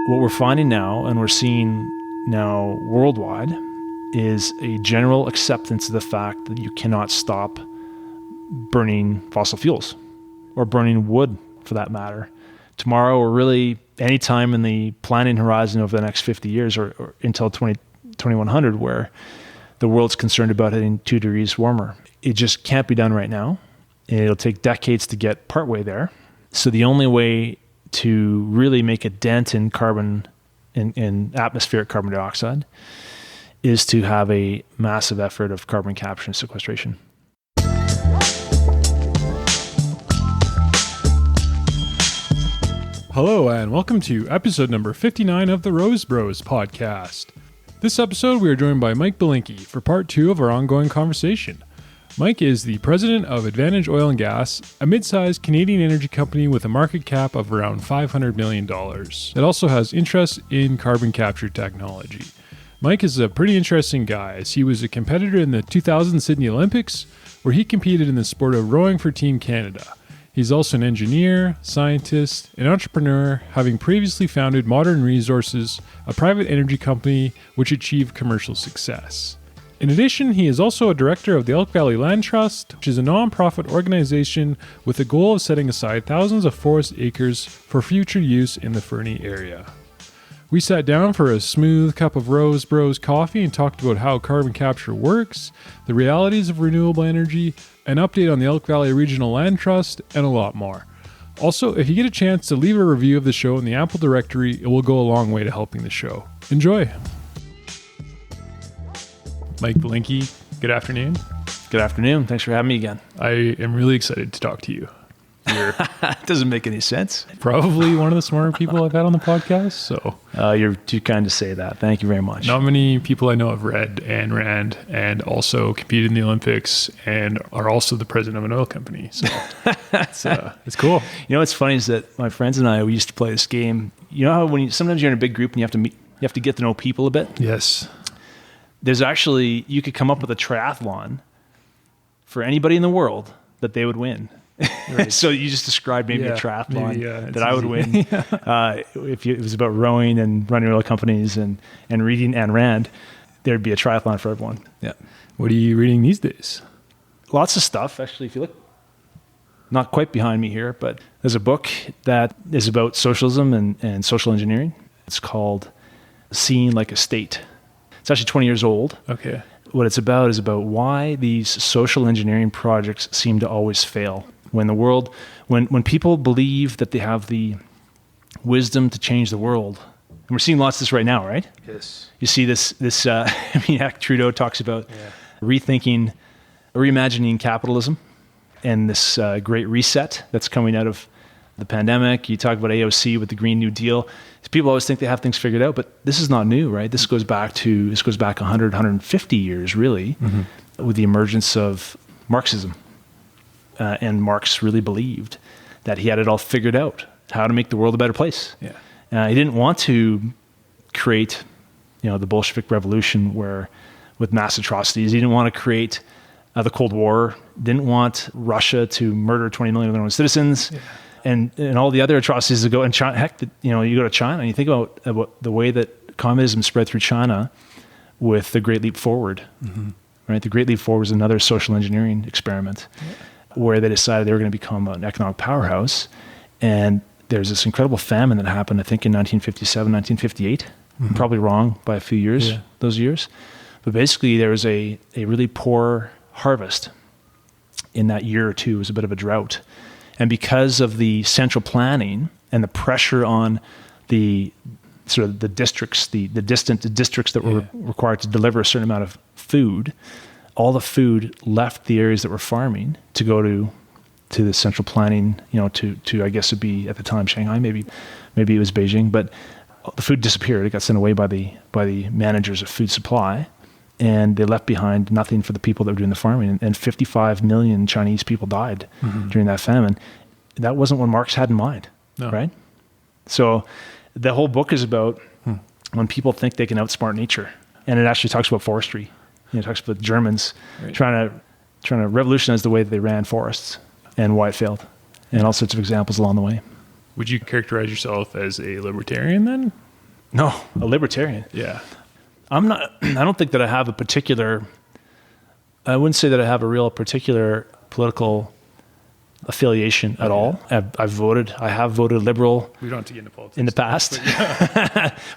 what we're finding now, and we're seeing now worldwide, is a general acceptance of the fact that you cannot stop burning fossil fuels or burning wood for that matter. Tomorrow, or really any time in the planning horizon over the next 50 years or until 2100, where the world's concerned about hitting 2 degrees warmer. It just can't be done right now. It'll take decades to get partway there. So the only way to really make a dent in carbon, in atmospheric carbon dioxide, is to have a massive effort of carbon capture and sequestration. Hello and welcome to episode number 59 of the Rose Bros podcast. This episode we are joined by Mike Belenkie for part 2 of our ongoing conversation. Mike is the president of Advantage Oil and Gas, a mid-sized Canadian energy company with a market cap of around $500 million. It also has interests in carbon capture technology. Mike is a pretty interesting guy, as he was a competitor in the 2000 Sydney Olympics, where he competed in the sport of rowing for Team Canada. He's also an engineer, scientist, and entrepreneur, having previously founded Modern Resources, a private energy company which achieved commercial success. In addition, he is also a director of the Elk Valley Land Trust, which is a non-profit organization with the goal of setting aside thousands of forest acres for future use in the Fernie area. We sat down for a smooth cup of Rose Bros coffee and talked about how carbon capture works, the realities of renewable energy, an update on the Elk Valley Regional Land Trust, and a lot more. Also, if you get a chance to leave a review of the show in the Apple directory, it will go a long way to helping the show. Enjoy! Mike Belenkie, good afternoon. Good afternoon. Thanks for having me again. I am really excited to talk to you. You're doesn't make any sense. Probably one of the smarter people I've had on the podcast. So you're too kind to say that. Thank you very much. Not many people I know have read Ayn Rand and also competed in the Olympics and are also the president of an oil company. So it's cool. You know what's funny is that my friends and I, we used to play this game. You know how sometimes you're in a big group and you have to get to know people a bit? Yes. There's actually, you could come up with a triathlon for anybody in the world that they would win. Right. So you just described maybe a triathlon that I would win. If it was about rowing and running oil companies and reading Ayn Rand, there'd be a triathlon for everyone. Yeah. What are you reading these days? Lots of stuff, actually. If you look, not quite behind me here, but there's a book that is about socialism and social engineering. It's called Seeing Like a State. It's actually 20 years old. Okay. What it's about is about why these social engineering projects seem to always fail. When the world, when people believe that they have the wisdom to change the world, and we're seeing lots of this right now, right? Yes. You see this. Trudeau talks about rethinking, reimagining capitalism, and this great reset that's coming out of the pandemic. You talk about AOC with the Green New Deal. People always think they have things figured out, but this is not new, right? This goes back 100, 150 years, really, with the emergence of Marxism. And Marx really believed that he had it all figured out, how to make the world a better place. Yeah. He didn't want to create, the Bolshevik Revolution with mass atrocities. He didn't want to create the Cold War. Didn't want Russia to murder 20 million of their own citizens, and all the other atrocities that go. And China, heck, you go to China and you think about the way that communism spread through China with the Great Leap Forward. Right, the Great Leap Forward was another social engineering experiment. Where they decided they were going to become an economic powerhouse. And there's this incredible famine that happened, I think, in 1957, 1958. I'm probably wrong by a few years, those years. But basically, there was a really poor harvest in that year or two. It was a bit of a drought. And because of the central planning and the pressure on the sort of the districts, the distant districts that were required to deliver a certain amount of food, all the food left the areas that were farming to go to the central planning, to I guess it'd be at the time Shanghai, maybe it was Beijing, but the food disappeared. It got sent away by the managers of food supply, and they left behind nothing for the people that were doing the farming. And 55 million Chinese people died during that famine. That wasn't what Marx had in mind, right? So the whole book is about when people think they can outsmart nature, and it actually talks about forestry. It talks about the Germans trying to revolutionize the way that they ran forests and why it failed, and all sorts of examples along the way. Would you characterize yourself as a libertarian then? No, a libertarian. Yeah. I'm not. I don't think that I have a particular. I wouldn't say that I have a real particular political affiliation at all. I've voted. I have voted liberal. We don't have to get into politics in the past,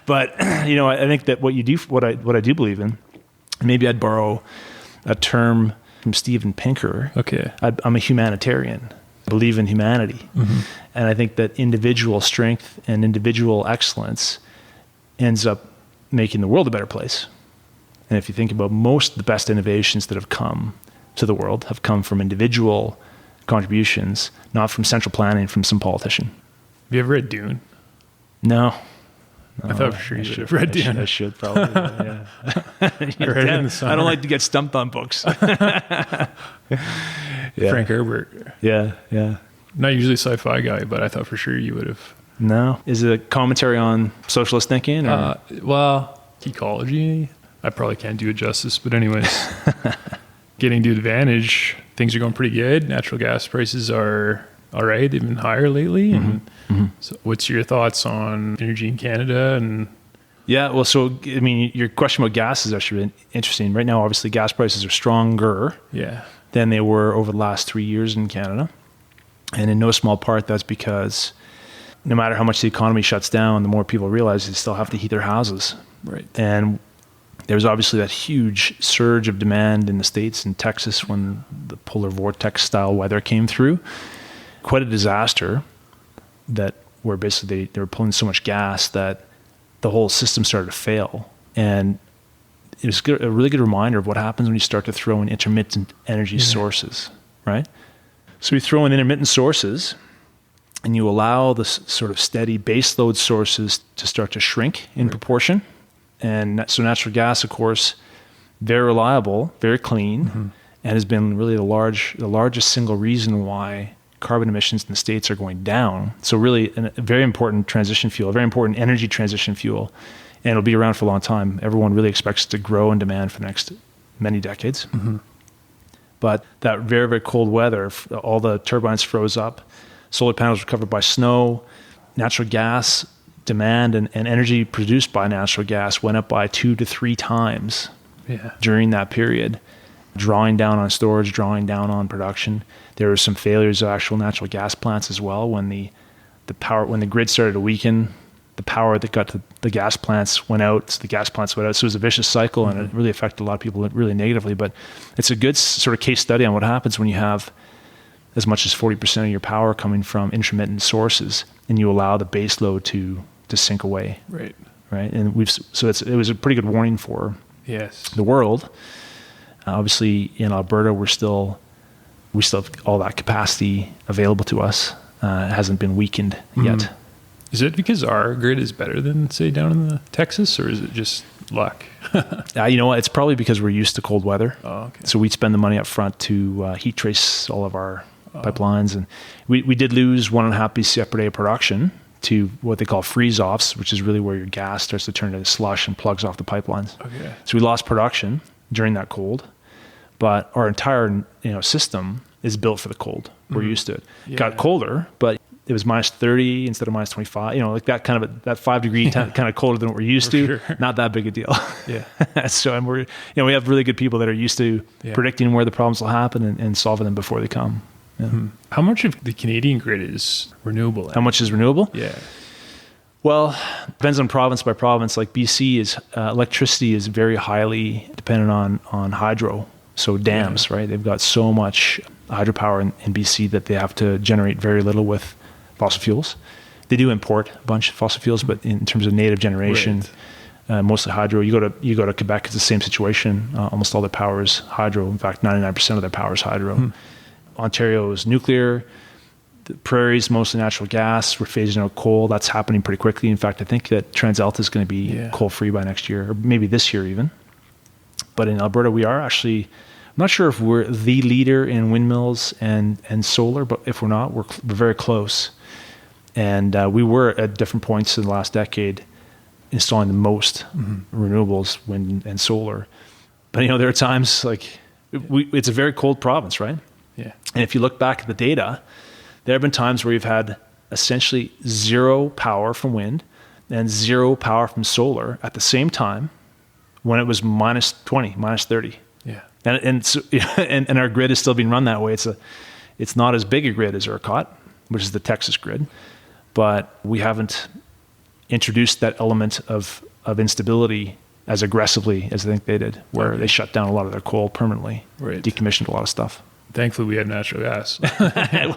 but I think that what I do believe in. Maybe I'd borrow a term from Steven Pinker. Okay. I'm a humanitarian. I believe in humanity, and I think that individual strength and individual excellence ends up making the world a better place. And if you think about most of the best innovations that have come to the world have come from individual contributions, not from central planning from some politician. Have you ever read Dune? No. I thought for sure you should have read Dune. I should probably. Yeah. I don't like to get stumped on books. Frank Herbert. Yeah. Not usually a sci-fi guy, but I thought for sure you would have. No. Is it a commentary on socialist thinking? Or? Ecology. I probably can't do it justice, but anyways, getting to advantage, things are going pretty good. Natural gas prices are all right. They've been higher lately. So what's your thoughts on energy in Canada? And yeah, well, so, I mean, your question about gas is actually interesting. Right now, obviously, gas prices are stronger than they were over the last 3 years in Canada. And in no small part, that's because no matter how much the economy shuts down, the more people realize they still have to heat their houses. Right. And there's obviously that huge surge of demand in the States and Texas when the polar vortex style weather came through. Quite a disaster where basically they were pulling so much gas that the whole system started to fail. And it was a really good reminder of what happens when you start to throw in intermittent energy sources, right? So you throw in intermittent sources and you allow the sort of steady baseload sources to start to shrink in proportion. And so natural gas, of course, very reliable, very clean, and has been really the largest single reason why carbon emissions in the States are going down. So really a very important transition fuel, a very important energy transition fuel, and it'll be around for a long time. Everyone really expects it to grow in demand for the next many decades. But that very, very cold weather, all the turbines froze up, solar panels were covered by snow, natural gas demand and energy produced by natural gas went up by 2 to 3 times during that period, drawing down on storage, drawing down on production. There were some failures of actual natural gas plants as well when the grid started to weaken. The power that got to the gas plants went out, so the gas plants went out. So it was a vicious cycle, and it really affected a lot of people really negatively. But it's a good sort of case study on what happens when you have as much as 40% of your power coming from intermittent sources, and you allow the base load to sink away. Right. And it was a pretty good warning for the world. Obviously, in Alberta, we still have all that capacity available to us. It hasn't been weakened yet. Is it because our grid is better than, say, down in the Texas, or is it just luck? You know what? It's probably because we're used to cold weather. Oh, okay. So we'd spend the money up front to heat trace all of our pipelines. And we did lose 1.5 BCF per day of production to what they call freeze-offs, which is really where your gas starts to turn into slush and plugs off the pipelines. Okay. So we lost production during that cold, but our entire system is built for the cold. We're used to it. It got colder, but it was minus 30 instead of minus 25. Like that kind of that 5 degree kind of colder than what we're used to. Sure. Not that big a deal. Yeah. So and we have really good people that are used to predicting where the problems will happen and solving them before they come. Yeah. How much of the Canadian grid is renewable? How much is renewable? Yeah. Well, depends on province by province. Like BC is electricity is very highly dependent on hydro. So dams, right? They've got so much hydropower in BC that they have to generate very little with fossil fuels. They do import a bunch of fossil fuels, but in terms of native generation, mostly hydro. You go to Quebec, it's the same situation. Almost all their power is hydro. In fact, 99% of their power is hydro. Ontario is nuclear. The prairies, mostly natural gas. We're phasing out coal. That's happening pretty quickly. In fact, I think that TransAlta is going to be coal-free by next year, or maybe this year even. But in Alberta, we are actually, I'm not sure if we're the leader in windmills and solar, but if we're not, we're very close. And we were at different points in the last decade installing the most renewables, wind and solar. But there are times like it's a very cold province, right? Yeah. And if you look back at the data, there have been times where you've had essentially zero power from wind. and zero power from solar at the same time when it was minus 20, minus 30. Yeah. And our grid is still being run that way. It's not as big a grid as ERCOT, which is the Texas grid, but we haven't introduced that element of instability as aggressively as I think they did, where they shut down a lot of their coal permanently, decommissioned a lot of stuff. Thankfully, we had natural gas.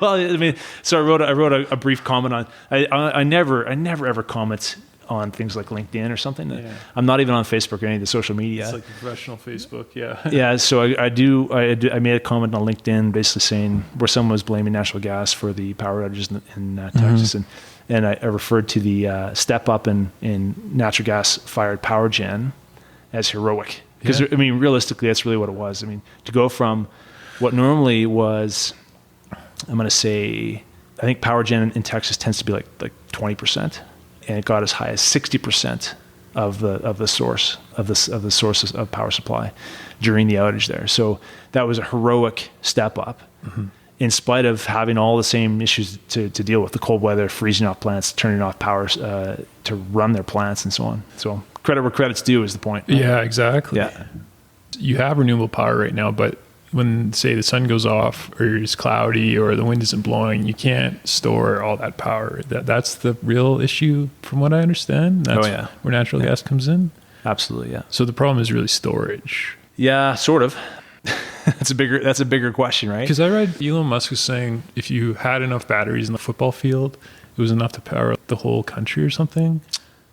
Well, I mean, so I wrote a brief comment on. I never ever comment on things like LinkedIn or something. Yeah. I'm not even on Facebook or any of the social media. It's like professional Facebook, yeah. Yeah, so I made a comment on LinkedIn basically saying where someone was blaming natural gas for the power outages in Texas, and I referred to the step up in natural gas fired power gen as heroic. Because I mean, realistically, that's really what it was. I mean, to go from what normally was, I'm going to say, I think power gen in Texas tends to be like 20%, and it got as high as 60% of the source of the sources of power supply during the outage there. So that was a heroic step up, in spite of having all the same issues to deal with: the cold weather, freezing off plants, turning off power to run their plants, and so on. So credit where credit's due is the point. Right? Yeah, exactly. Yeah, you have renewable power right now, but when, say, the sun goes off or it's cloudy or the wind isn't blowing, you can't store all that power. That's the real issue from what I understand. That's where natural gas comes in. Absolutely, yeah. So the problem is really storage. Yeah, sort of. That's a bigger question, right? Because I read Elon Musk was saying if you had enough batteries in the football field, it was enough to power the whole country or something.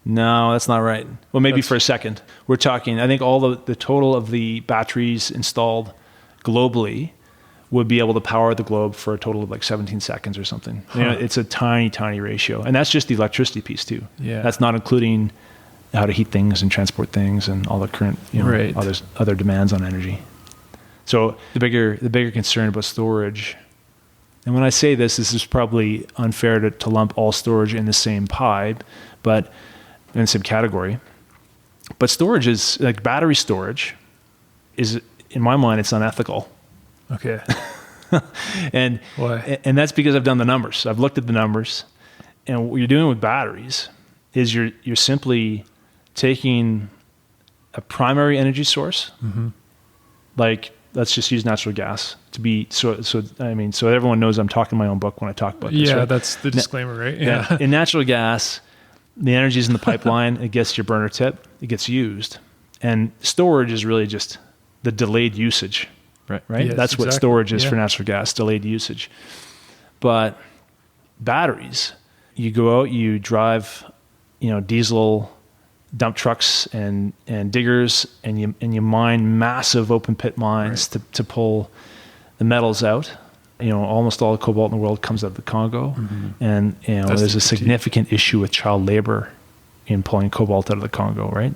No, that's not right. Well, maybe for a second. We're talking, I think all the total of the batteries installed globally would be able to power the globe for a total of like 17 seconds or something. You know, it's a tiny ratio. And that's just the electricity piece too. Yeah. That's not including how to heat things and transport things and all the current, other demands on energy. So the bigger concern about storage, and when I say this is probably unfair to lump all storage in the same pie, but in the same category. But storage is, like battery storage is, in my mind, it's unethical. Okay. And why? And that's because I've done the numbers. I've looked at the numbers, and what you're doing with batteries is you're simply taking a primary energy source, like let's just use natural gas to be so everyone knows I'm talking my own book when I talk about this. Yeah, right? That's the disclaimer, right? Yeah. In natural gas, the energy is in the pipeline. It gets your burner tip. It gets used, and storage is really just the delayed usage, right? Yes, That's what exactly. storage is for natural gas, delayed usage. But batteries, you go out, you drive, diesel dump trucks and diggers, and you mine massive open pit mines to pull the metals out. Almost all the cobalt in the world comes out of the Congo, and there's a significant issue with child labor in pulling cobalt out of the Congo, right?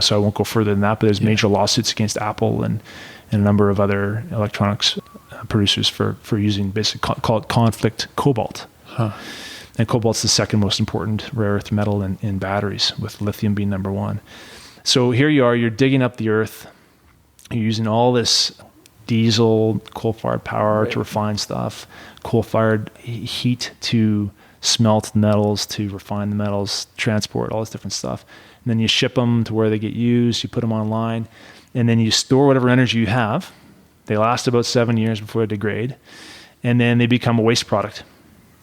So I won't go further than that, but there's major lawsuits against Apple and a number of other electronics producers for using call it conflict cobalt. And cobalt's the second most important rare earth metal in batteries, with lithium being number one. So here you are, you're digging up the earth, you're using all this diesel, coal-fired power to refine stuff, coal-fired heat to smelt metals, to refine the metals, transport, all this different stuff. And then you ship them to where they get used, you put them online, and then you store whatever energy you have. They last about 7 years before they degrade, and then they become a waste product.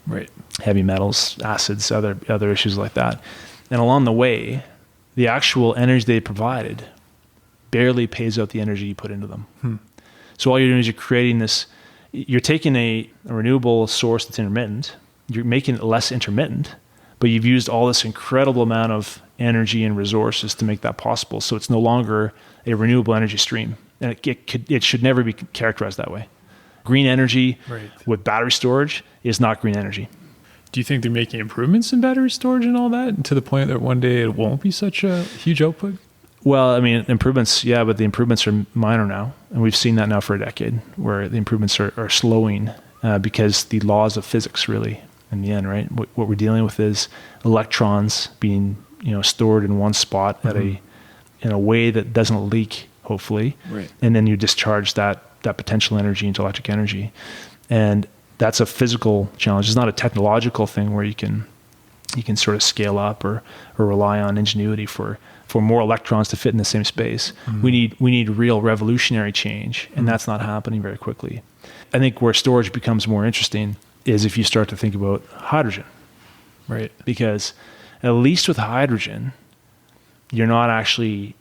Right. Heavy metals, acids, other issues like that. And along the way, the actual energy they provided barely pays out the energy you put into them. So all you're doing is you're creating this, you're taking a renewable source that's intermittent, you're making it less intermittent, but you've used all this incredible amount of energy and resources to make that possible. So it's no longer a renewable energy stream. And it should never be characterized that way. Green energy with battery storage is not green energy. Do you think they're making improvements in battery storage and all that to the point that one day it won't be such a huge output? Well, I mean, improvements, yeah, but the improvements are minor now. And we've seen that now for a decade, where the improvements are slowing because the laws of physics, really, in the end, right? What we're dealing with is electrons being, stored in one spot in a way that doesn't leak, hopefully. Right. And then you discharge that potential energy into electric energy. And that's a physical challenge. It's not a technological thing where you can you can sort of scale up or rely on ingenuity for more electrons to fit in the same space. We need real revolutionary change, and that's not happening very quickly. I think where storage becomes more interesting is if you start to think about hydrogen. Right. Because at least with hydrogen, you're not actually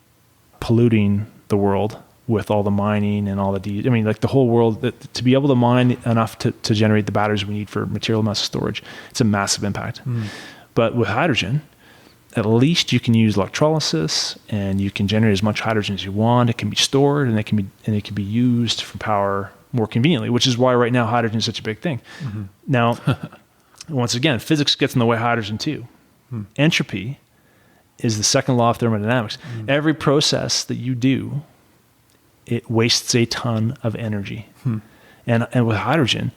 polluting the world with all the mining and all the like the whole world, to be able to mine enough to generate the batteries we need for material mass storage, it's a massive impact. But with hydrogen, at least you can use electrolysis and you can generate as much hydrogen as you want. It can be stored and it can be used for power more conveniently, which is why right now hydrogen is such a big thing. Now, once again, physics gets in the way of hydrogen too. Entropy is the second law of thermodynamics. Every process that you do, it wastes a ton of energy. And with hydrogen,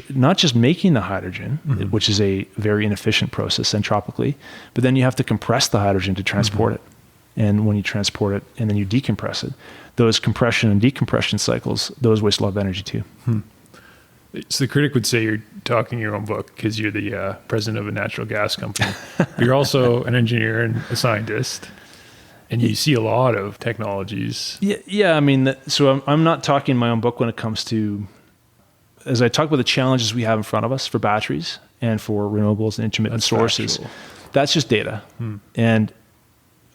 not just making the hydrogen, which is a very inefficient process entropically, but then you have to compress the hydrogen to transport it. And when you transport it and then you decompress it, those compression and decompression cycles, those waste a lot of energy too. So the critic would say you're talking your own book because you're the president of a natural gas company. You're also an engineer and a scientist, and you see a lot of technologies. Yeah. I mean, so I'm not talking my own book when it comes to, as I talk about the challenges we have in front of us for batteries and for renewables and intermittent sources. Factual. That's just data. And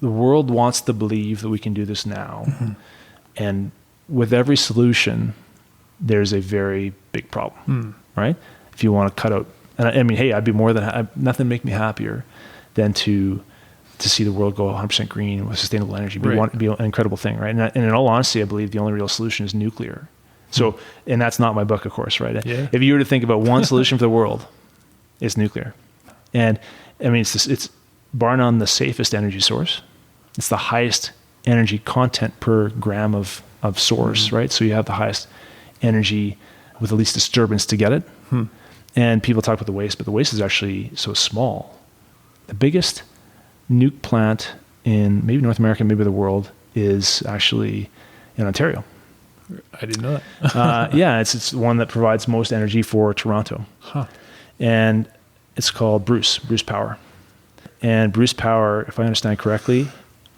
the world wants to believe that we can do this now. And with every solution, there's a very big problem, right? If you want to cut out, and I mean, hey, I'd be nothing make me happier than to see the world go 100% green with sustainable energy. It'd be an incredible thing, right? And in all honesty, I believe the only real solution is nuclear. So, and that's not my book, of course, right? Yeah. If you were to think about one solution for the world, it's nuclear. And I mean, it's bar none the safest energy source. It's the highest energy content per gram of source, right? So you have the highest energy with the least disturbance to get it. And people talk about the waste, but the waste is actually so small. The biggest nuke plant in maybe North America, maybe the world, is actually in Ontario. I didn't know that. Yeah, it's one that provides most energy for Toronto. And it's called Bruce Power. And Bruce Power, if I understand correctly,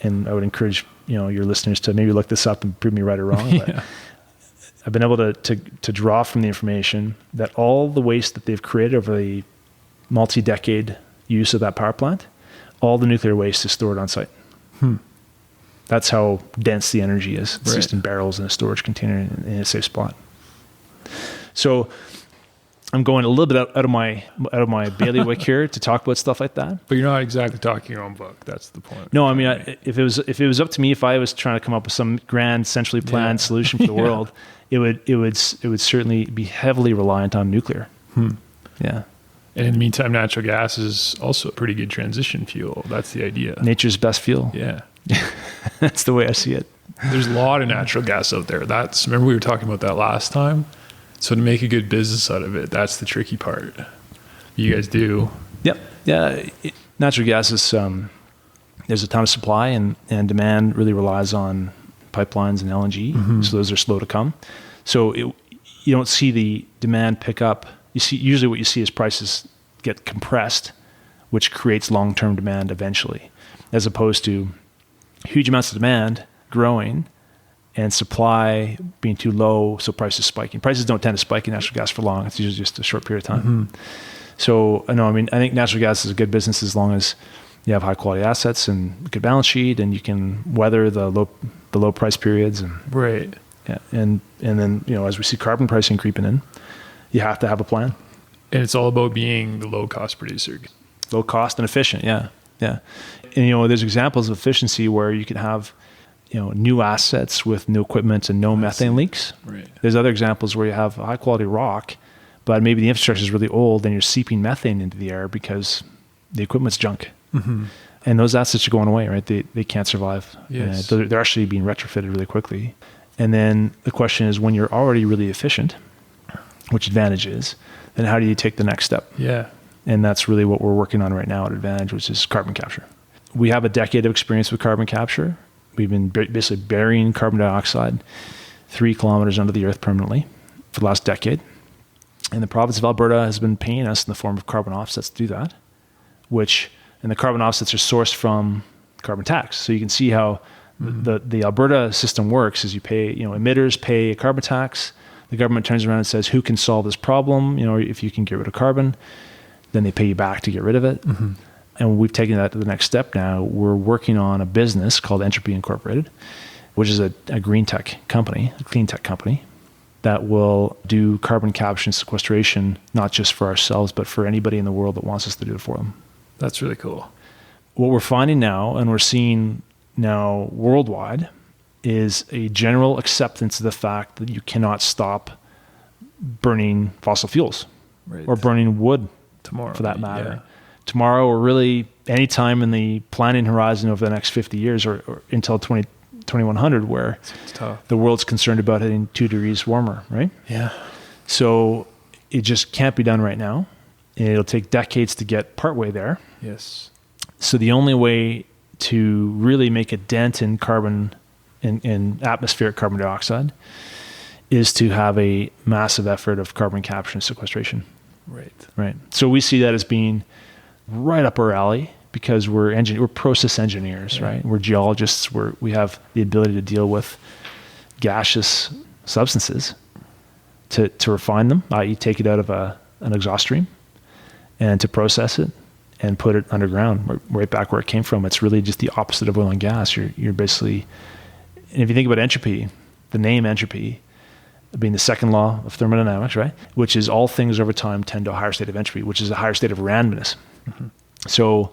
and I would encourage your listeners to maybe look this up and prove me right or wrong, but I've been able to draw from the information that all the waste that they've created over the multi-decade use of that power plant, all the nuclear waste is stored on site. That's how dense the energy is. It's just in barrels in a storage container in a safe spot. So I'm going a little bit out of my bailiwick here to talk about stuff like that. But you're not exactly talking your own book. That's the point. No, I mean, if it was up to me, if I was trying to come up with some grand, centrally planned solution for the world, it would certainly be heavily reliant on nuclear. Yeah. And in the meantime, natural gas is also a pretty good transition fuel. That's the idea. Nature's best fuel. Yeah. That's the way I see it. There's a lot of natural gas out there. Remember we were talking about that last time? So to make a good business out of it, that's the tricky part. You guys do. Yep. Yeah. Natural gas is, there's a ton of supply and demand really relies on pipelines and LNG. So those are slow to come. So you don't see the demand pick up. Usually what you see is prices get compressed, which creates long-term demand eventually, as opposed to huge amounts of demand growing and supply being too low, so prices spiking. Prices don't tend to spike in natural gas for long. It's usually just a short period of time. So, I think natural gas is a good business as long as you have high quality assets and a good balance sheet, and you can weather the low price periods. And, yeah, and then as we see carbon pricing creeping in, you have to have a plan. And it's all about being the low cost producer. Low cost and efficient. Yeah. And there's examples of efficiency where you can have new assets with new equipment and no methane leaks. There's other examples where you have high quality rock, but maybe the infrastructure is really old and you're seeping methane into the air because the equipment's junk. And those assets are going away, right? They can't survive. Yes. They're actually being retrofitted really quickly. And then the question is, when you're already really efficient, which Advantage is, then how do you take the next step? Yeah. And that's really what we're working on right now at Advantage, which is carbon capture. We have a decade of experience with carbon capture. We've been basically burying carbon dioxide 3 kilometers under the earth permanently for the last decade. And the province of Alberta has been paying us in the form of carbon offsets to do that. and the carbon offsets are sourced from carbon tax. So you can see how the Alberta system works is you pay, emitters pay a carbon tax. The government turns around and says, who can solve this problem? If you can get rid of carbon, then they pay you back to get rid of it. Mm-hmm. And we've taken that to the next step now. We're working on a business called Entropy Incorporated, which is a green tech company, a clean tech company that will do carbon capture and sequestration, not just for ourselves, but for anybody in the world that wants us to do it for them. That's really cool. What we're finding now, and we're seeing now worldwide, is a general acceptance of the fact that you cannot stop burning fossil fuels or burning wood tomorrow, for that matter. Yeah. Tomorrow, or really any time in the planning horizon over the next 50 years or until 2100, where the world's concerned about hitting 2 degrees warmer, right? Yeah. So it just can't be done right now. It'll take decades to get partway there. Yes. So the only way to really make a dent in carbon, in atmospheric carbon dioxide, is to have a massive effort of carbon capture and sequestration. Right. So we see that as being right up our alley because we're process engineers, right? We're geologists. We have the ability to deal with gaseous substances to refine them, i.e. take it out of an exhaust stream, and to process it and put it underground, right back where it came from. It's really just the opposite of oil and gas. You're basically, and if you think about entropy, the name entropy being the second law of thermodynamics, right? Which is all things over time tend to a higher state of entropy, which is a higher state of randomness. Mm-hmm. So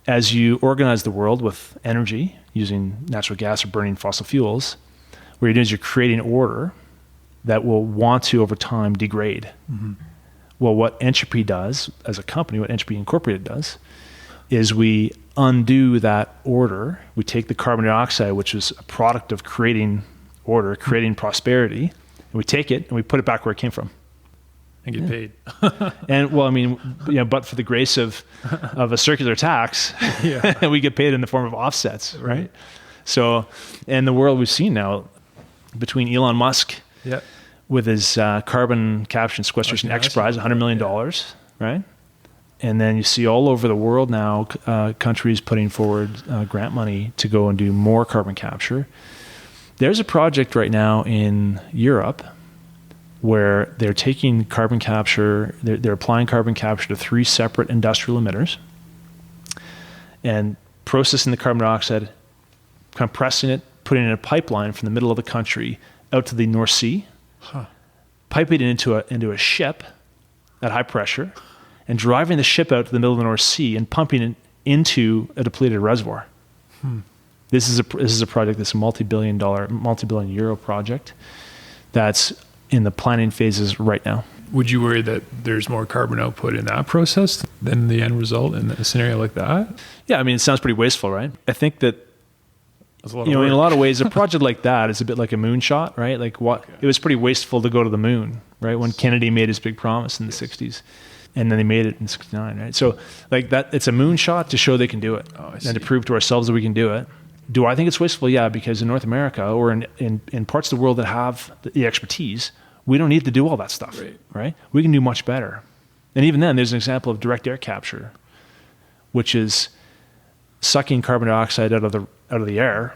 as you organize the world with energy using natural gas or burning fossil fuels, what you're doing is you're creating order that will want to over time degrade. Mm-hmm. Well, what Entropy does as a company, what Entropy Incorporated does, is we undo that order. We take the carbon dioxide, which is a product of creating order, creating prosperity, and we take it and we put it back where it came from. And get paid. And well, I mean, but for the grace of a circular tax, we get paid in the form of offsets, right? So, and the world we've seen now between Elon Musk with his carbon capture and sequestration enterprise, $100 million, right? And then you see all over the world now countries putting forward grant money to go and do more carbon capture. There's a project right now in Europe where they're taking carbon capture, they're applying carbon capture to 3 separate industrial emitters and processing the carbon dioxide, compressing it, putting it in a pipeline from the middle of the country out to the North Sea, piping it into a ship at high pressure, and driving the ship out to the middle of the North Sea and pumping it into a depleted reservoir. This is a project that's a multi-billion euro project that's in the planning phases right now. Would you worry that there's more carbon output in that process than the end result in a scenario like that? Yeah, I mean, it sounds pretty wasteful, right? I think that in a lot of ways, a project like that is a bit like a moonshot, right? Like it was pretty wasteful to go to the moon, right? When Kennedy made his big promise in the 60s. And then they made it in 69, right? So like that, it's a moonshot to show they can do it and to prove to ourselves that we can do it. Do I think it's wasteful? Yeah, because in North America or in parts of the world that have the expertise, we don't need to do all that stuff, right? We can do much better. And even then, there's an example of direct air capture, which is sucking carbon dioxide out of the air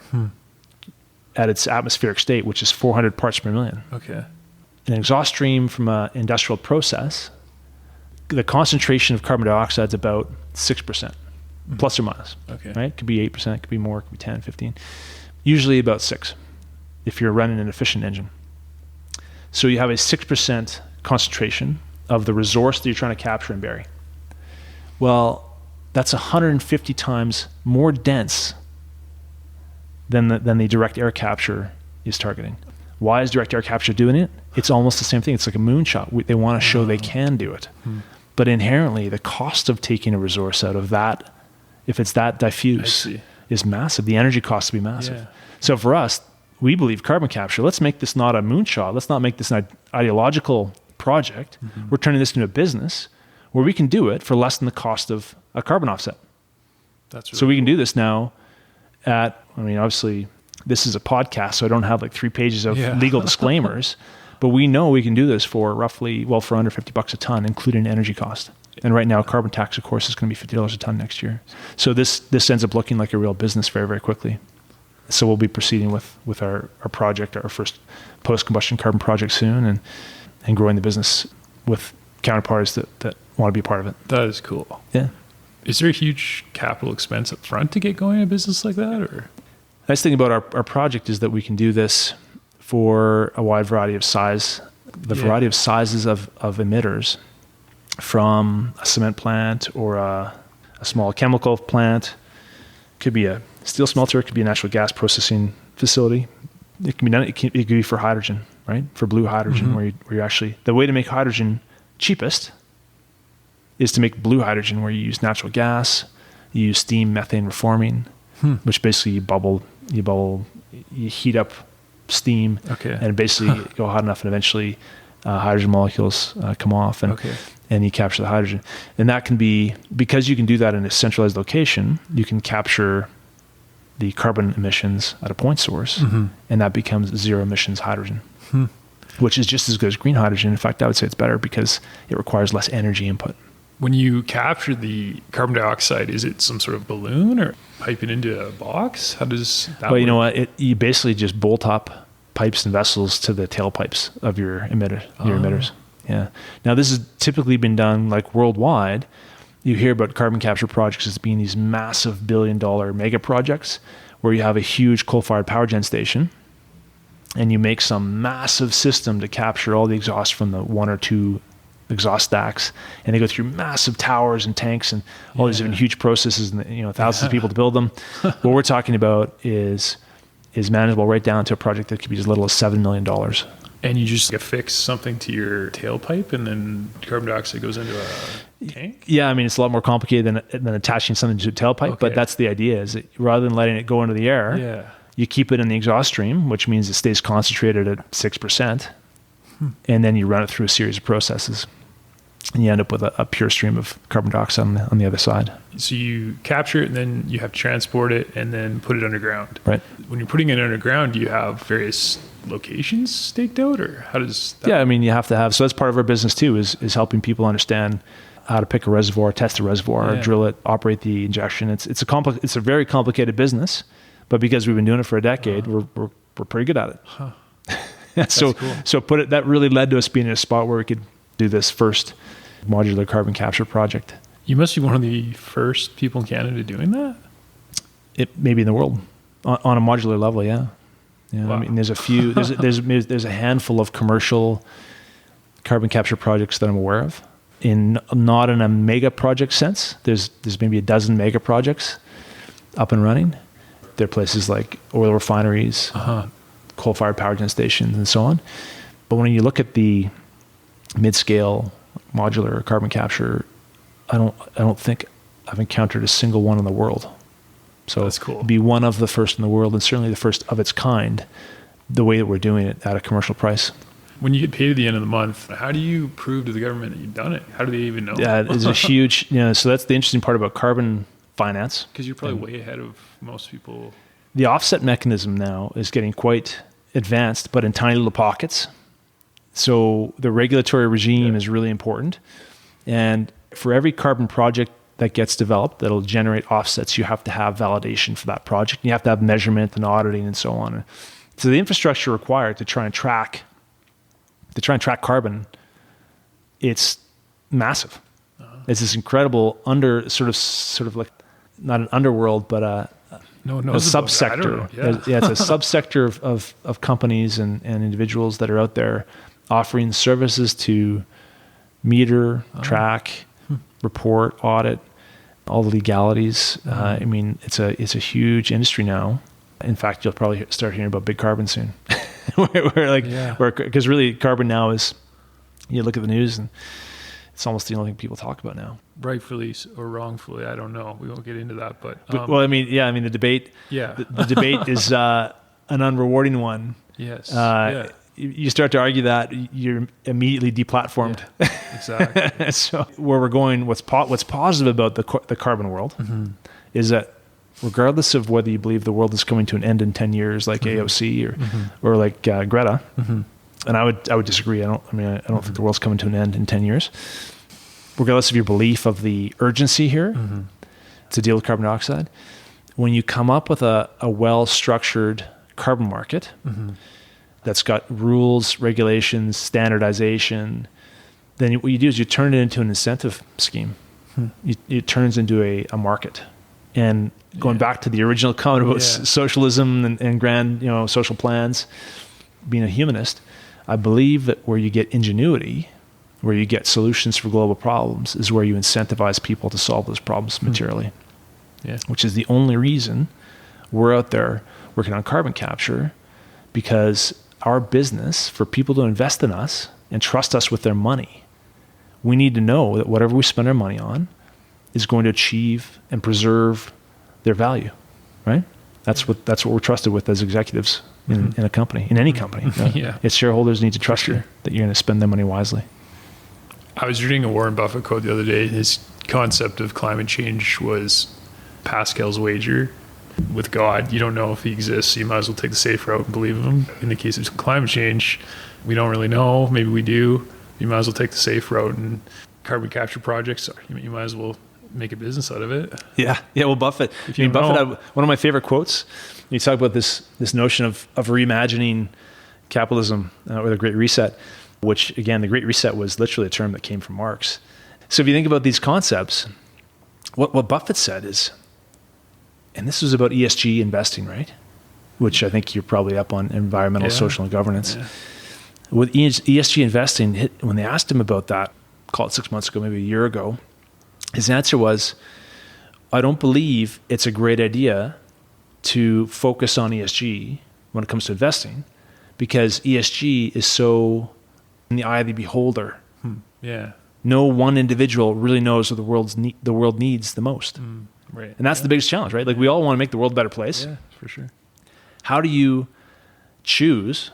at its atmospheric state, which is 400 parts per million. Okay. An exhaust stream from an industrial process, the concentration of carbon dioxide is about 6%, plus or minus. Okay. Right? It could be 8%, it could be more, it could be 10, 15. Usually about 6 if you're running an efficient engine. So you have a 6% concentration of the resource that you're trying to capture and bury. Well, that's 150 times more dense than the direct air capture is targeting. Why is direct air capture doing it? It's almost the same thing. It's like a moonshot. They want to show they can do it. But inherently, the cost of taking a resource out of that, if it's that diffuse, is massive. The energy cost will be massive. Yeah. So for us, we believe carbon capture, let's make this not a moonshot. Let's not make this an ideological project. We're turning this into a business where we can do it for less than the cost of a carbon offset. That's really so we can do this now obviously this is a podcast, so I don't have like 3 pages of legal disclaimers, but we know we can do this for for under $50 a ton, including energy cost. And right now, carbon tax, of course, is going to be $50 a ton next year. So this ends up looking like a real business very, very quickly. So we'll be proceeding with our project, our first post-combustion carbon project soon, and growing the business with counterparties that want to be a part of it. That is cool. Yeah. Is there a huge capital expense up front to get going in a business like that? Or Nice thing about our project is that we can do this for a wide variety of size, variety of sizes of emitters, from a cement plant or a small chemical plant. Could be a steel smelter, it could be a natural gas processing facility. It can be done. It could be for hydrogen, right? For blue hydrogen, where you actually, the way to make hydrogen cheapest is to make blue hydrogen, where you use natural gas, you use steam methane reforming, which basically you heat up steam, and basically go hot enough, and eventually hydrogen molecules come off, and you capture the hydrogen. And that can be, because you can do that in a centralized location, you can capture the carbon emissions at a point source, and that becomes zero emissions hydrogen, which is just as good as green hydrogen. In fact, I would say it's better because it requires less energy input. when you capture the carbon dioxide, is it some sort of balloon or pipe it into a box? How does that work? You know what? You basically just bolt up pipes and vessels to the tailpipes of your emitters. Yeah. Now, this has typically been done like worldwide. You hear about carbon capture projects as being these massive billion-dollar mega projects where you have a huge coal-fired power gen station and you make some massive system to capture all the exhaust from the one or two exhaust stacks, and they go through massive towers and tanks and all these different huge processes, and thousands of people to build them. What we're talking about is manageable right down to a project that could be as little as $7 million. And you just affix something to your tailpipe, and then carbon dioxide goes into a tank? Yeah, I mean, it's a lot more complicated than attaching something to a tailpipe, but that's the idea, is that rather than letting it go into the air, you keep it in the exhaust stream, which means it stays concentrated at 6%, and then you run it through a series of processes, and you end up with a pure stream of carbon dioxide on the other side. So you capture it, and then you have to transport it, and then put it underground. Right. When you're putting it underground, do you have various locations staked out, or how does that work? I mean, you have to have, so that's part of our business too, is helping people understand how to pick a reservoir, test a reservoir, drill it, operate the injection. It's a very complicated business, but because we've been doing it for a decade, we're pretty good at it. So cool. That really led to us being in a spot where we could do this first modular carbon capture project. You must be one of the first people in Canada doing that? It maybe in the world on a modular level. Yeah. Wow. I mean, there's a few, there's a handful of commercial carbon capture projects that I'm aware of, not in a mega project sense. There's maybe a dozen mega projects up and running. There are places like oil refineries, coal-fired power gen stations, and so on. But when you look at the mid-scale modular carbon capture, I don't think I've encountered a single one in the world. So that's cool. Be one of the first in the world, and certainly the first of its kind, the way that we're doing it at a commercial price. When you get paid at the end of the month, how do you prove to the government that you've done it? How do they even know? Yeah, it's a huge, so that's the interesting part about carbon finance. Because you're probably way ahead of most people. The offset mechanism now is getting quite advanced, but in tiny little pockets. So the regulatory regime is really important. And for every carbon project that gets developed that'll generate offsets, you have to have validation for that project. You have to have measurement and auditing and so on. So the infrastructure required to try and track carbon, it's massive. It's this incredible sort of like not an underworld, but a subsector. It's a subsector of companies and individuals that are out there offering services to meter, track, report, audit, all the legalities. I mean, it's a huge industry now. In fact, you'll probably start hearing about big carbon soon. Because really carbon now is, you look at the news and it's almost the only thing people talk about now. Rightfully or wrongfully, I don't know. We won't get into that, but the debate. The debate is an unrewarding one. Yes. You start to argue that, you're immediately deplatformed. Yeah, exactly. So where we're going, what's positive about the carbon world is that regardless of whether you believe the world is coming to an end in 10 years, like AOC or like Greta, and I would disagree. I don't think the world's coming to an end in 10 years. regardless of your belief of the urgency here to deal with carbon dioxide, when you come up with a well-structured carbon market that's got rules, regulations, standardization, then what you do is you turn it into an incentive scheme. It turns into a market. And going back to the original comment about socialism and grand, social plans, being a humanist, I believe that where you get ingenuity, where you get solutions for global problems, is where you incentivize people to solve those problems materially. Yeah. Which is the only reason we're out there working on carbon capture, because our business, for people to invest in us and trust us with their money, we need to know that whatever we spend our money on is going to achieve and preserve their value, right? That's what we're trusted with as executives in a company, in any company. Its shareholders need to trust you that you're going to spend their money wisely. I was reading a Warren Buffett quote the other day. His concept of climate change was Pascal's wager with God. You don't know if he exists, so you might as well take the safe route and believe him. In the case of climate change, we don't really know. Maybe we do. You might as well take the safe route, and carbon capture projects, you might as well make a business out of it. Yeah. Well, Buffett had one of my favorite quotes. You talk about this notion of reimagining capitalism or the Great Reset, which again, the Great Reset was literally a term that came from Marx. So if you think about these concepts, what Buffett said is, and this was about ESG investing, right? Which I think you're probably up on, environmental, social, and governance. Yeah. With ESG investing, when they asked him about that, call it 6 months ago, maybe a year ago, his answer was, I don't believe it's a great idea to focus on ESG when it comes to investing, because ESG is so in the eye of the beholder. Yeah. No one individual really knows what the world needs the most. Right. And that's the biggest challenge, right? Like, we all want to make the world a better place. Yeah, for sure. How do you choose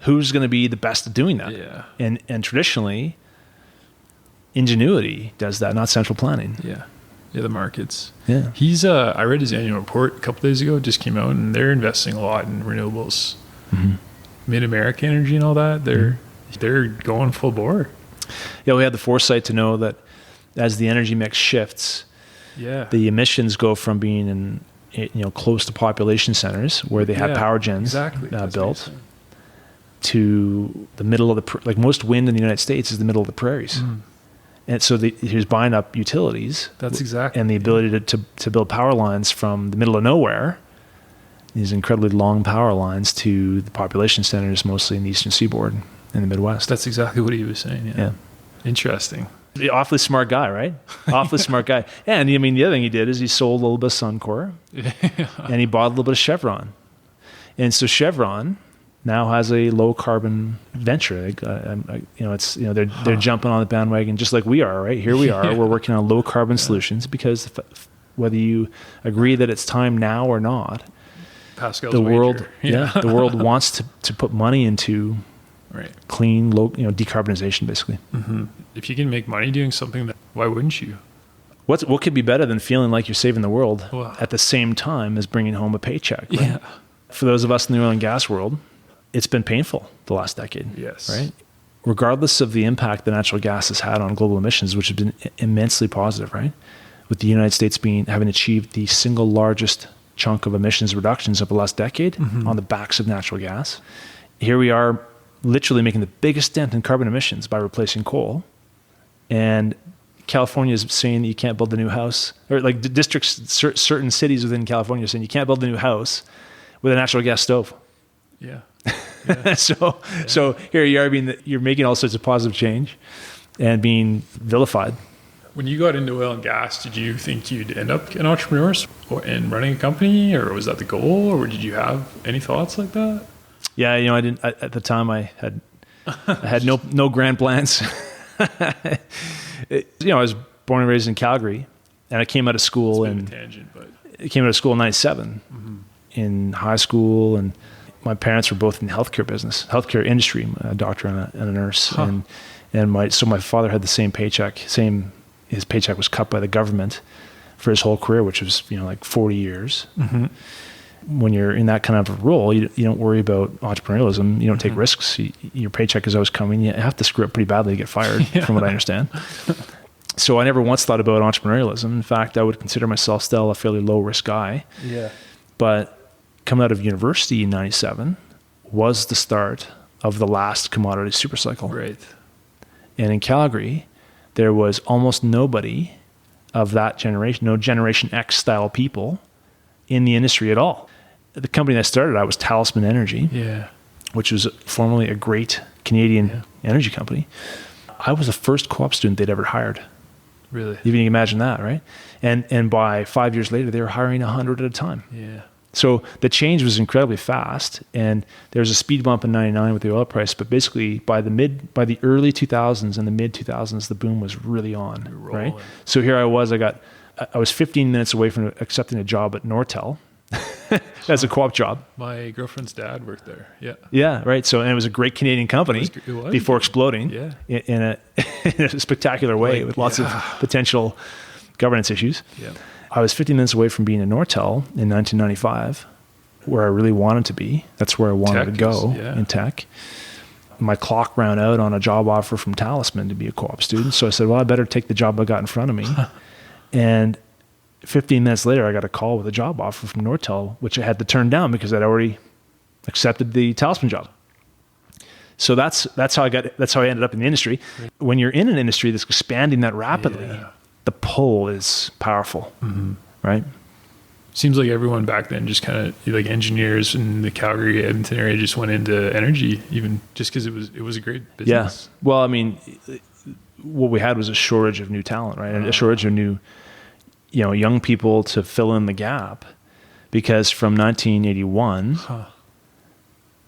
who's going to be the best at doing that? Yeah. And traditionally, ingenuity does that, not central planning. Yeah, the markets. Yeah. He's I read his annual report a couple days ago. It just came out, and they're investing a lot in renewables, Mid-America Energy and all that. They're going full bore. Yeah, we had the foresight to know that as the energy mix shifts, the emissions go from being in close to population centers where they have power gens built, to the middle of like most wind in the United States is the middle of the prairies. And so he was buying up utilities. That's exactly. And the ability to build power lines from the middle of nowhere, these incredibly long power lines, to the population centers, mostly in the Eastern Seaboard and the Midwest. That's exactly what he was saying. Yeah. Interesting. Awfully smart guy, right? Awfully smart guy. And I mean, the other thing he did is he sold a little bit of Suncor, and he bought a little bit of Chevron. And so Chevron now has a low carbon venture. They're jumping on the bandwagon just like we are, right? Here we are. We're working on low carbon solutions, because whether you agree that it's time now or not, Pascal's the wager. world, the world wants to put money into clean, low, decarbonization, basically. If you can make money doing something, why wouldn't you? What could be better than feeling like you're saving the world at the same time as bringing home a paycheck? Right? Yeah. For those of us in the oil and gas world, it's been painful the last decade. Yes. Right? Regardless of the impact that natural gas has had on global emissions, which have been immensely positive, right? With the United States having achieved the single largest chunk of emissions reductions over the last decade on the backs of natural gas. Here we are literally making the biggest dent in carbon emissions by replacing coal. And California is saying that you can't build a new house, or like districts, certain cities within California are saying you can't build a new house with a natural gas stove. Yeah. So here you are, you're making all sorts of positive change and being vilified. When you got into oil and gas, did you think you'd end up an entrepreneur and running a company, or was that the goal, or did you have any thoughts like that? Yeah, I didn't. At the time, I had no grand plans. I was born and raised in Calgary, and I came out of school I came out of school in '97. In high school, and my parents were both in the healthcare industry, a doctor and a nurse, and my father had the same paycheck. His paycheck was cut by the government for his whole career, which was like 40 years. When you're in that kind of a role, you don't worry about entrepreneurialism. You don't take risks. Your paycheck is always coming. You have to screw up pretty badly to get fired, from what I understand. So I never once thought about entrepreneurialism. In fact, I would consider myself still a fairly low risk guy. Yeah. But coming out of university in 97 was the start of the last commodity supercycle. Right. And in Calgary, there was almost nobody of that generation, no Generation X style people in the industry at all. The company that started out was Talisman Energy, which was formerly a great Canadian energy company. I was the first co-op student they'd ever hired. Really? You can imagine that, right? And by 5 years later, they were hiring 100 at a time. Yeah. So the change was incredibly fast, and there was a speed bump in 99 with the oil price, but basically by the early 2000s and the mid 2000s, the boom was really on, right? So here I was 15 minutes away from accepting a job at Nortel. As a co-op job. My girlfriend's dad worked there. Yeah. Yeah, right. So, and it was a great Canadian company It was. before exploding in a spectacular way with lots of potential governance issues. Yeah. I was 15 minutes away from being at Nortel in 1995, where I really wanted to be. That's where I wanted to go in tech. My clock ran out on a job offer from Talisman to be a co-op student. So I said, well, I better take the job I got in front of me. And 15 minutes later, I got a call with a job offer from Nortel, which I had to turn down because I'd already accepted the Talisman job. So that's how I ended up in the industry. Right. When you're in an industry that's expanding that rapidly, the pull is powerful, right? Seems like everyone back then just kind of like engineers in the Calgary, Edmonton area just went into energy, even just because it was a great business. Yeah. Well, I mean, what we had was a shortage of new talent, right? And a shortage of new, young people to fill in the gap, because from 1981,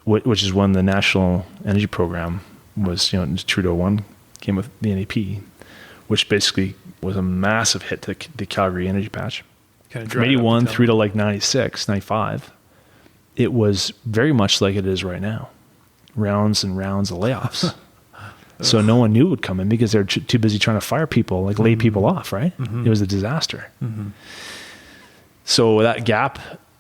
which is when the National Energy Program was, Trudeau 1 came with the NEP, which basically was a massive hit to the Calgary energy patch. From 81 through to like 96, 95, it was very much like it is right now. Rounds and rounds of layoffs. So no one knew it would come in because they're too busy trying to fire people, like lay people off, right? It was a disaster. So that gap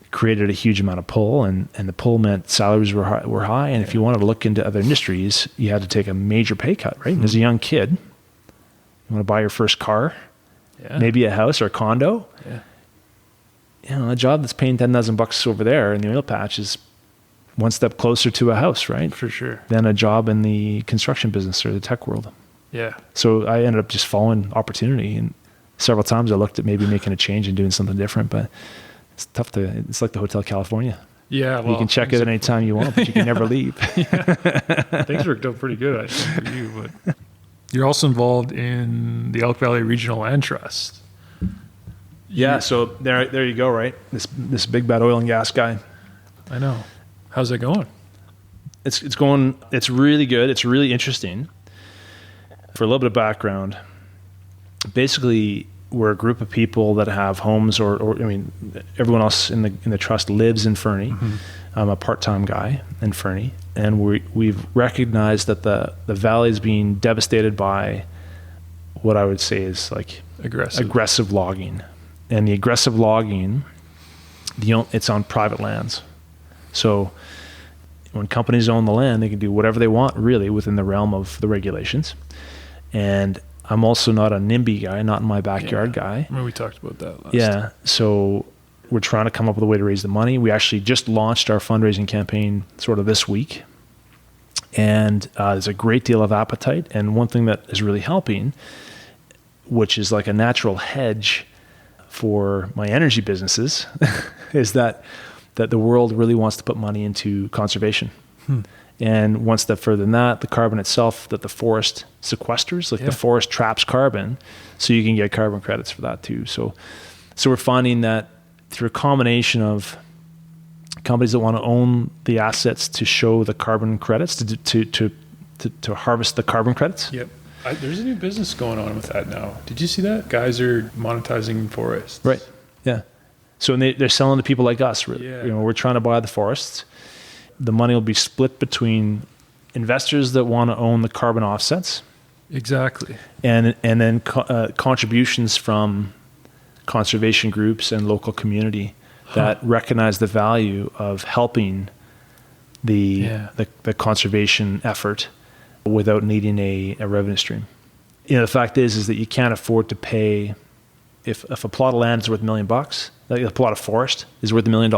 created a huge amount of pull, and the pull meant salaries were high. And if you wanted to look into other industries, you had to take a major pay cut, right? As a young kid, you want to buy your first car, maybe a house or a condo. A job that's paying $10,000 over there in the oil patch is one step closer to a house, right? For sure. Than a job in the construction business or the tech world. Yeah. So I ended up just following opportunity, and several times I looked at maybe making a change and doing something different, but it's tough it's like the Hotel California. Yeah. Well, you can check it at any time you want, but you can never leave. Things worked out pretty good, I think, for you, but you're also involved in the Elk Valley Regional Land Trust. Yeah. So there you go, right? This big bad oil and gas guy. I know. How's that going? It's going. It's really good. It's really interesting. For a little bit of background, basically, we're a group of people that have homes, or everyone else in the trust lives in Fernie. I'm a part-time guy in Fernie, and we've recognized that the valley is being devastated by what I would say is like aggressive logging, and the aggressive logging, it's on private lands. So when companies own the land, they can do whatever they want, really, within the realm of the regulations. And I'm also not a NIMBY guy, not in my backyard guy. I mean, we talked about that last time. So we're trying to come up with a way to raise the money. We actually just launched our fundraising campaign sort of this week. And there's a great deal of appetite. And one thing that is really helping, which is like a natural hedge for my energy businesses, is that the world really wants to put money into conservation. And one step further than that, the carbon itself that the forest sequesters, the forest traps carbon, so you can get carbon credits for that too. So we're finding that through a combination of companies that want to own the assets to show the carbon credits, to harvest the carbon credits. Yep. There's a new business going on with that now. Did you see that? Guys are monetizing forests. Right. Yeah. So they're selling to people like us. We're trying to buy the forests. The money will be split between investors that want to own the carbon offsets. Exactly. And then contributions from conservation groups and local community that recognize the value of helping the conservation effort without needing a revenue stream. the fact is that you can't afford to pay, if a plot of land is worth $1 million, like a plot of forest is worth $1 million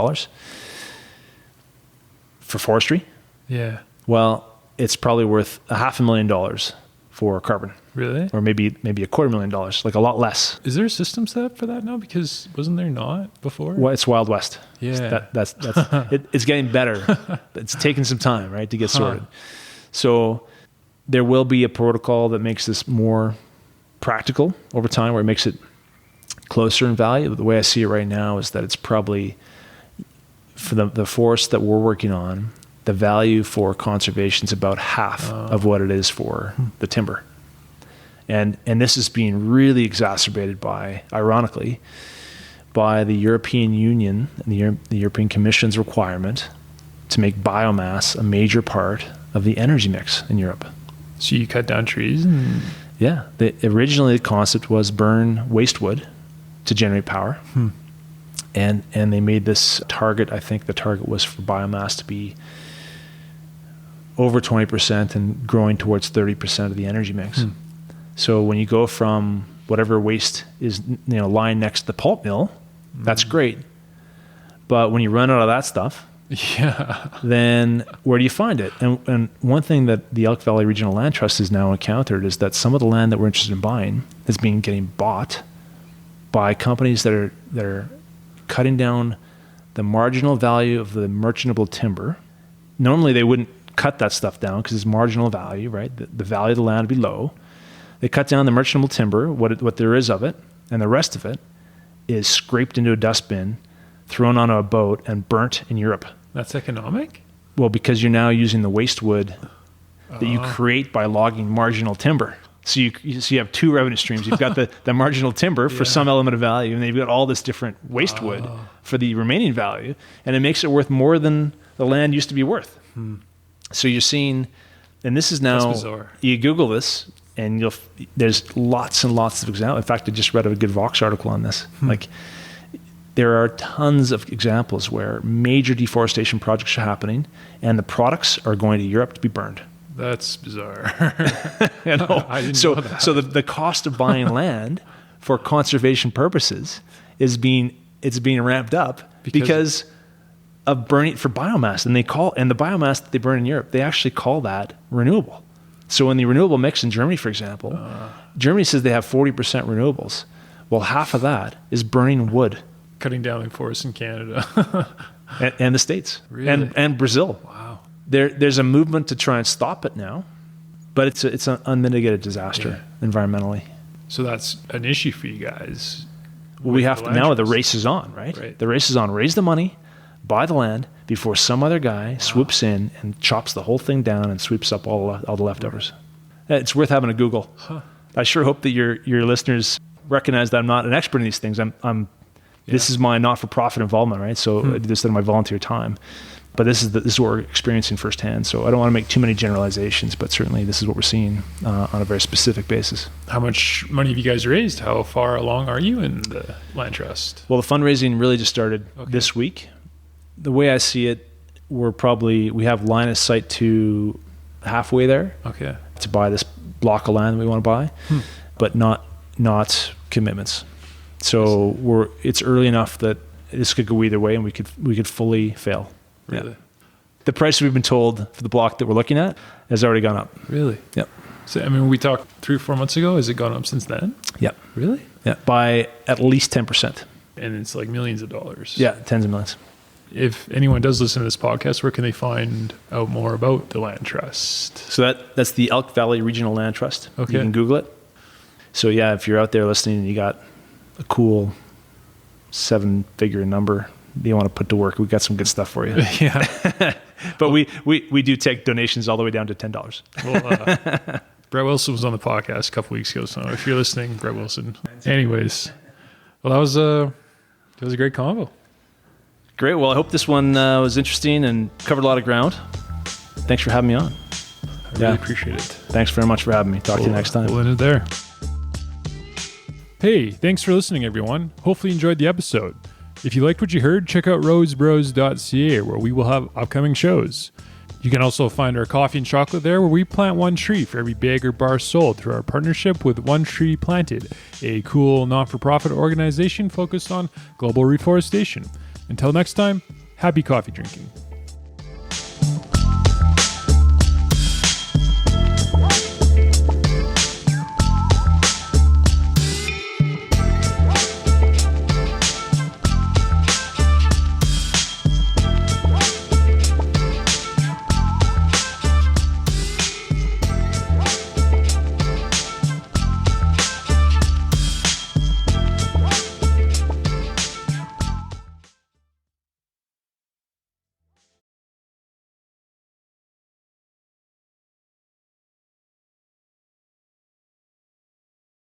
for forestry. Yeah. Well, it's probably worth $500,000 for carbon. Really? Or maybe $250,000, like a lot less. Is there a system set up for that now? Because wasn't there not before? Well, it's Wild West. Yeah. That's it's getting better. It's taking some time, right, to get sorted. So there will be a protocol that makes this more practical over time, where it makes it closer in value. The way I see it right now is that it's probably, for the forest that we're working on, the value for conservation is about half of what it is for the timber. And this is being really exacerbated by, ironically, by the European Union and the European Commission's requirement to make biomass a major part of the energy mix in Europe. So you cut down trees? Yeah. Originally, the concept was burn waste wood to generate power. And they made this target. I think the target was for biomass to be over 20% and growing towards 30% of the energy mix. So when you go from whatever waste is lying next to the pulp mill, that's great. But when you run out of that stuff, then where do you find it? And one thing that the Elk Valley Regional Land Trust has now encountered is that some of the land that we're interested in buying is getting bought by companies that are cutting down the marginal value of the merchantable timber. Normally they wouldn't cut that stuff down because it's marginal value, right? The value of the land would be low. They cut down the merchantable timber, what there is of it, and the rest of it is scraped into a dustbin, thrown onto a boat, and burnt in Europe. That's economic? Well, because you're now using the waste wood that you create by logging marginal timber. So you have two revenue streams. You've got the marginal timber for some element of value, and then you've got all this different waste wood for the remaining value, and it makes it worth more than the land used to be worth. So you're seeing, and this is now, that's bizarre. You Google this, and there's lots and lots of examples. In fact, I just read a good Vox article on this. Like, there are tons of examples where major deforestation projects are happening, and the products are going to Europe to be burned. That's bizarre. You know? I didn't know that. So the cost of buying land for conservation purposes is being ramped up because of burning for biomass, and the biomass that they burn in Europe, they actually call that renewable. So in the renewable mix in Germany, for example, Germany says they have 40% renewables. Well, half of that is burning wood. Cutting down the forests in Canada. and the States. Really? And Brazil. Wow. There's a movement to try and stop it now, but it's an unmitigated disaster environmentally. So that's an issue for you guys. Well, we have to now. The race is on, right? The race is on. Raise the money, buy the land before some other guy swoops in and chops the whole thing down and sweeps up all the leftovers. It's worth having a Google. I sure hope that your listeners recognize that I'm not an expert in these things. This is my not-for-profit involvement, right? So I do this in my volunteer time. But this is what we're experiencing firsthand. So I don't want to make too many generalizations, but certainly this is what we're seeing on a very specific basis. How much money have you guys raised? How far along are you in the land trust? Well, the fundraising really just started this week. The way I see it, we have line of sight to halfway there to buy this block of land that we want to buy, but not commitments. So it's early enough that this could go either way, and we could fully fail. Really? Yeah. The price we've been told for the block that we're looking at has already gone up. Really? Yep. So, I mean, we talked 3 or 4 months ago. Has it gone up since then? Yep. Really? Yeah. By at least 10%. And it's like millions of dollars. Yeah, tens of millions. If anyone does listen to this podcast, where can they find out more about the land trust? So that's the Elk Valley Regional Land Trust. Okay. You can Google it. So yeah, if you're out there listening and you got a cool 7-figure number you want to put to work, we got some good stuff for you. Yeah. But we do take donations all the way down to $10. Well, Brett Wilson was on the podcast a couple weeks ago, so if you're listening, Brett Wilson. Anyways, well, that was a great convo. Great. Well, I hope this one was interesting and covered a lot of ground. Thanks for having me on. I really appreciate it. Thanks very much for having me. Talk to you next time. We'll end it there. Hey, thanks for listening, everyone. Hopefully you enjoyed the episode. If you liked what you heard, check out roadsbros.ca, where we will have upcoming shows. You can also find our coffee and chocolate there, where we plant one tree for every bag or bar sold through our partnership with One Tree Planted, a cool not-for-profit organization focused on global reforestation. Until next time, happy coffee drinking.